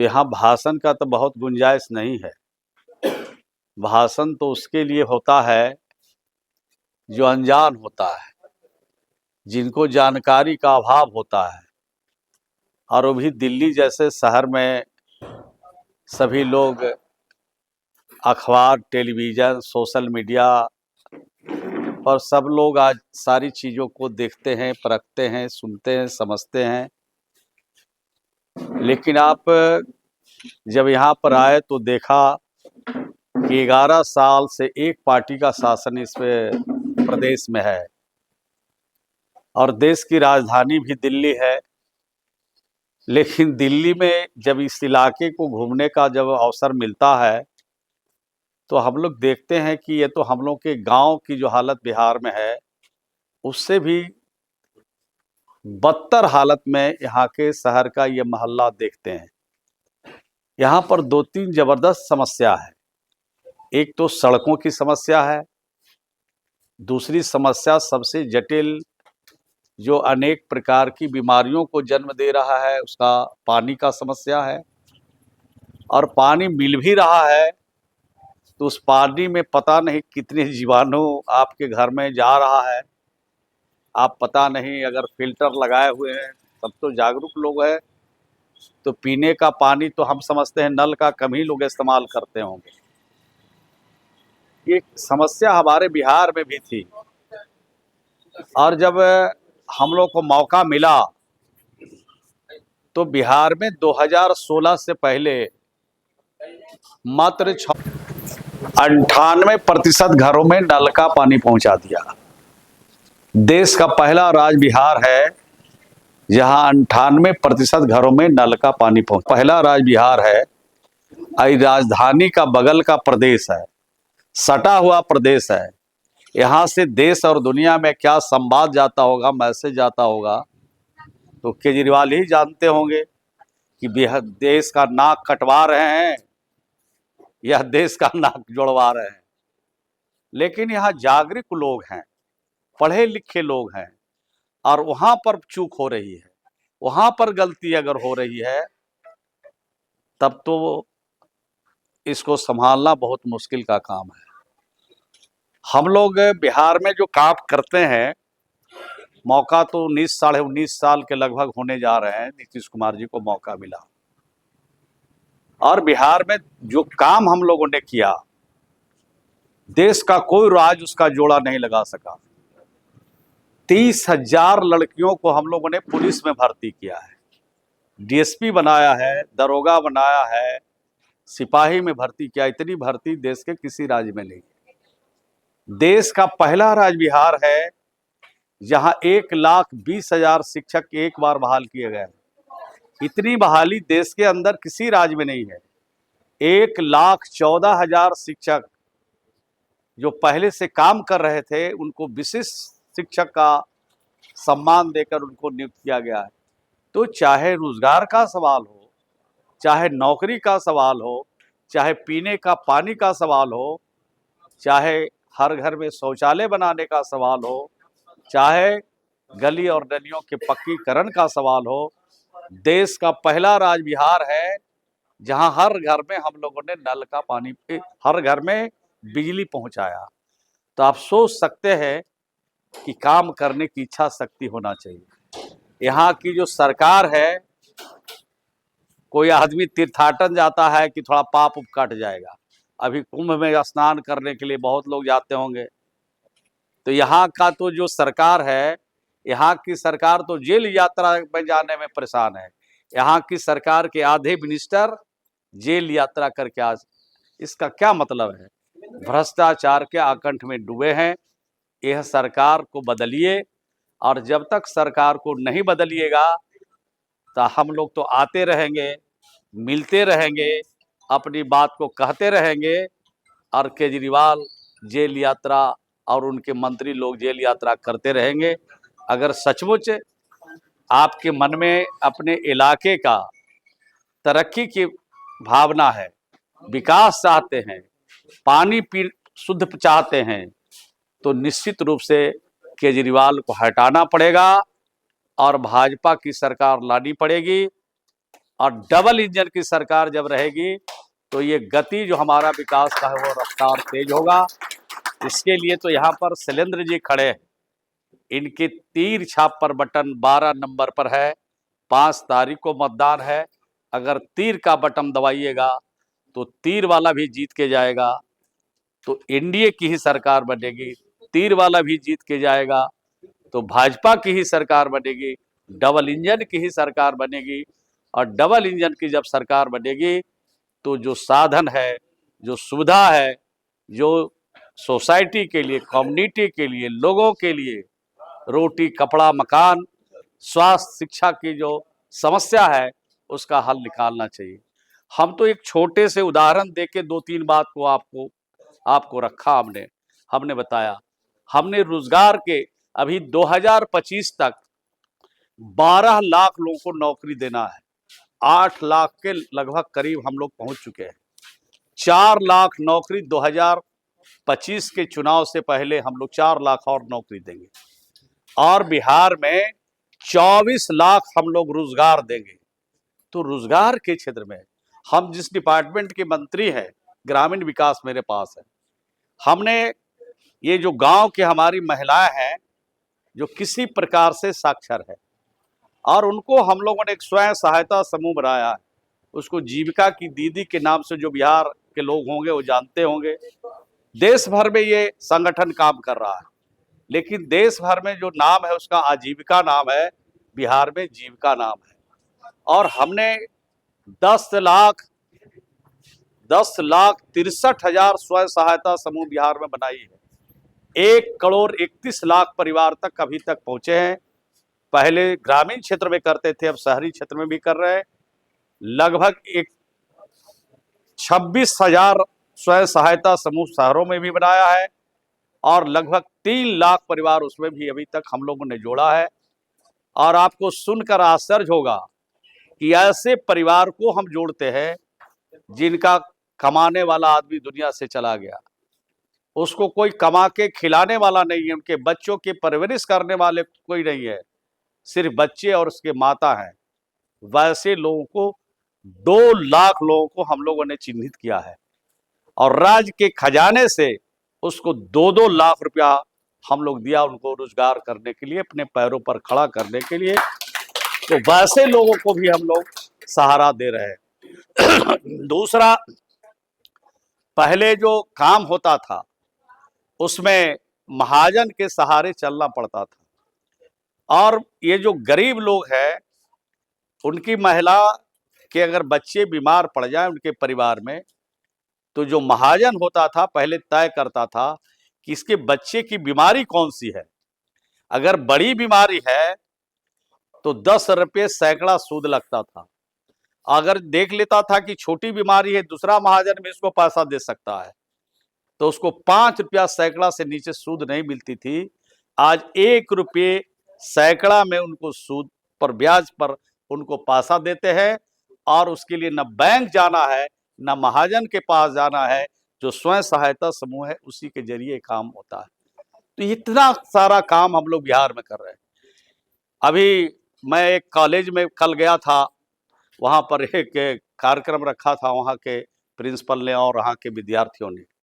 यहाँ भाषण का तो बहुत गुंजाइश नहीं है। भाषण तो उसके लिए होता है जो अनजान होता है, जिनको जानकारी का अभाव होता है। और वो भी दिल्ली जैसे शहर में सभी लोग अखबार, टेलीविज़न, सोशल मीडिया पर सब लोग आज सारी चीज़ों को देखते हैं, परखते हैं, सुनते हैं, समझते हैं। लेकिन आप जब यहाँ पर आए तो देखा कि 11 साल से एक पार्टी का शासन इस प्रदेश में है और देश की राजधानी भी दिल्ली है। लेकिन दिल्ली में जब इस इलाके को घूमने का जब अवसर मिलता है तो हम लोग देखते हैं कि ये तो हम लोग के गांव की जो हालत बिहार में है उससे भी बदतर हालत में यहाँ के शहर का ये मोहल्ला देखते हैं। यहाँ पर 2-3 जबरदस्त समस्या है। एक तो सड़कों की समस्या है, दूसरी समस्या सबसे जटिल जो अनेक प्रकार की बीमारियों को जन्म दे रहा है उसका पानी का समस्या है। और पानी मिल भी रहा है तो उस पानी में पता नहीं कितने जीवाणु आपके घर में जा रहा है। आप पता नहीं, अगर फिल्टर लगाए हुए हैं तब तो जागरूक लोग हैं, तो पीने का पानी तो हम समझते हैं नल का कम ही लोग इस्तेमाल करते होंगे। ये समस्या हमारे बिहार में भी थी और जब हम लोग को मौका मिला तो बिहार में 2016 से पहले मात्र 98% घरों में नल का पानी पहुंचा दिया। देश का पहला राज्य बिहार है जहां 98% घरों में नल का पानी पहला राज्य बिहार है। राजधानी का बगल का प्रदेश है, सटा हुआ प्रदेश है। यहाँ से देश और दुनिया में क्या संवाद जाता होगा, मैसेज जाता होगा, तो केजरीवाल ही जानते होंगे कि देश का नाक कटवा रहे हैं या देश का नाक जोड़वा रहे हैं। लेकिन यहाँ जागरूक लोग हैं, पढ़े लिखे लोग हैं और वहां पर चूक हो रही है, वहां पर गलती अगर हो रही है तब तो इसको संभालना बहुत मुश्किल का काम है। हम लोग बिहार में जो काम करते हैं, मौका तो 19 साल के लगभग होने जा रहे हैं, नीतीश कुमार जी को मौका मिला और बिहार में जो काम हम लोगों ने किया देश का कोई राज्य उसका जोड़ा नहीं लगा सका। 30,000 लड़कियों को हम लोगों ने पुलिस में भर्ती किया है, डीएसपी बनाया है, दरोगा बनाया है, सिपाही में भर्ती किया। इतनी भर्ती देश के किसी राज्य में नहीं। देश का पहला राज्य बिहार है जहां 1,20,000 शिक्षक एक बार बहाल किए गए। इतनी बहाली देश के अंदर किसी राज्य में नहीं है। 1,14,000 शिक्षक जो पहले से काम कर रहे थे उनको विशिष्ट शिक्षक का सम्मान देकर उनको नियुक्त किया गया है। तो चाहे रोजगार का सवाल हो, चाहे नौकरी का सवाल हो, चाहे पीने का पानी का सवाल हो, चाहे हर घर में शौचालय बनाने का सवाल हो, चाहे गली और नलियों के पक्कीकरण का सवाल हो, देश का पहला राज्य बिहार है जहां हर घर में हम लोगों ने नल का पानी, हर घर में बिजली पहुंचाया। तो आप सोच सकते हैं कि काम करने की इच्छा शक्ति होना चाहिए। यहाँ की जो सरकार है, कोई आदमी तीर्थाटन जाता है कि थोड़ा पाप उप कट जाएगा। अभी कुंभ में स्नान करने के लिए बहुत लोग जाते होंगे, तो यहाँ का तो जो सरकार है, यहाँ की सरकार तो जेल यात्रा में जाने में परेशान है। यहाँ की सरकार के आधे मिनिस्टर जेल यात्रा करके आज, इसका क्या मतलब है? भ्रष्टाचार के आकंठ में डूबे हैं। यह सरकार को बदलिए और जब तक सरकार को नहीं बदलिएगा तो हम लोग तो आते रहेंगे, मिलते रहेंगे, अपनी बात को कहते रहेंगे और केजरीवाल जेल यात्रा और उनके मंत्री लोग जेल यात्रा करते रहेंगे। अगर सचमुच आपके मन में अपने इलाके का तरक्की की भावना है, विकास चाहते हैं, पानी शुद्ध चाहते हैं, तो निश्चित रूप से केजरीवाल को हटाना पड़ेगा और भाजपा की सरकार लानी पड़ेगी। और डबल इंजन की सरकार जब रहेगी तो ये गति जो हमारा विकास का है वो रफ्तार तेज होगा। इसके लिए तो यहाँ पर शैलेंद्र जी खड़े हैं, इनके तीर छाप पर बटन 12 नंबर पर है। 5 तारीख को मतदान है। अगर तीर का बटन दबाइएगा तो तीर वाला भी जीत के जाएगा, तो एनडीए की ही सरकार बनेगी। तीर वाला भी जीत के जाएगा तो भाजपा की ही सरकार बनेगी, डबल इंजन की ही सरकार बनेगी। और डबल इंजन की जब सरकार बनेगी तो जो साधन है, जो सुविधा है, जो सोसाइटी के लिए, कम्युनिटी के लिए, लोगों के लिए रोटी, कपड़ा, मकान, स्वास्थ्य, शिक्षा की जो समस्या है उसका हल निकालना चाहिए। हम तो एक छोटे से उदाहरण देके 2-3 बात को आपको रखा। हमने बताया, हमने रोजगार के अभी 2025 तक 12 लाख लोगों को नौकरी देना है। 8 लाख के लगभग करीब हम लोग पहुंच चुके हैं। 4 लाख नौकरी 2025 के चुनाव से पहले हम लोग 4 लाख और नौकरी देंगे। और बिहार में 24 लाख हम लोग रोजगार देंगे। तो रोजगार के क्षेत्र में हम जिस डिपार्टमेंट के मंत्री हैं, ग्रामीण विकास मेरे पास है, हमने ये जो गांव के हमारी महिलाएं हैं जो किसी प्रकार से साक्षर है और उनको हम लोगों ने एक स्वयं सहायता समूह बनाया है। उसको जीविका की दीदी के नाम से जो बिहार के लोग होंगे वो जानते होंगे। देश भर में ये संगठन काम कर रहा है, लेकिन देश भर में जो नाम है उसका आजीविका नाम है, बिहार में जीविका नाम है। और हमने 10,63,000 स्वयं सहायता समूह बिहार में बनाई है। 1,31,00,000 परिवार तक अभी तक पहुंचे हैं। पहले ग्रामीण क्षेत्र में करते थे, अब शहरी क्षेत्र में भी कर रहे हैं। लगभग 26,000 स्वयं सहायता समूह शहरों में भी बनाया है और लगभग 3 लाख परिवार उसमें भी अभी तक हम लोगों ने जोड़ा है। और आपको सुनकर आश्चर्य होगा कि ऐसे परिवार को हम जोड़ते हैं जिनका कमाने वाला आदमी दुनिया से चला गया, उसको कोई कमा के खिलाने वाला नहीं है, उनके बच्चों की परवरिश करने वाले कोई नहीं है, सिर्फ बच्चे और उसके माता हैं। वैसे लोगों को 2 लाख लोगों को हम लोगों ने चिन्हित किया है और राज्य के खजाने से उसको 2-2 लाख रुपया हम लोग दिया उनको रोजगार करने के लिए, अपने पैरों पर खड़ा करने के लिए। तो वैसे लोगों को भी हम लोग सहारा दे रहे हैं। दूसरा, पहले जो काम होता था उसमें महाजन के सहारे चलना पड़ता था और ये जो गरीब लोग हैं उनकी महिला के अगर बच्चे बीमार पड़ जाए उनके परिवार में, तो जो महाजन होता था पहले तय करता था कि इसके बच्चे की बीमारी कौन सी है। अगर बड़ी बीमारी है तो 10 रुपये सैकड़ा सूद लगता था। अगर देख लेता था कि छोटी बीमारी है, दूसरा महाजन भी इसको पैसा दे सकता है, तो उसको 5 रुपया सैकड़ा से नीचे सूद नहीं मिलती थी। आज 1 रुपये सैकड़ा में उनको सूद पर, ब्याज पर उनको पैसा देते हैं और उसके लिए न बैंक जाना है न महाजन के पास जाना है। जो स्वयं सहायता समूह है उसी के जरिए काम होता है। तो इतना सारा काम हम लोग बिहार में कर रहे हैं। अभी मैं एक कॉलेज में कल गया था, वहाँ पर एक कार्यक्रम रखा था वहाँ के प्रिंसिपल ने और वहाँ के विद्यार्थियों ने।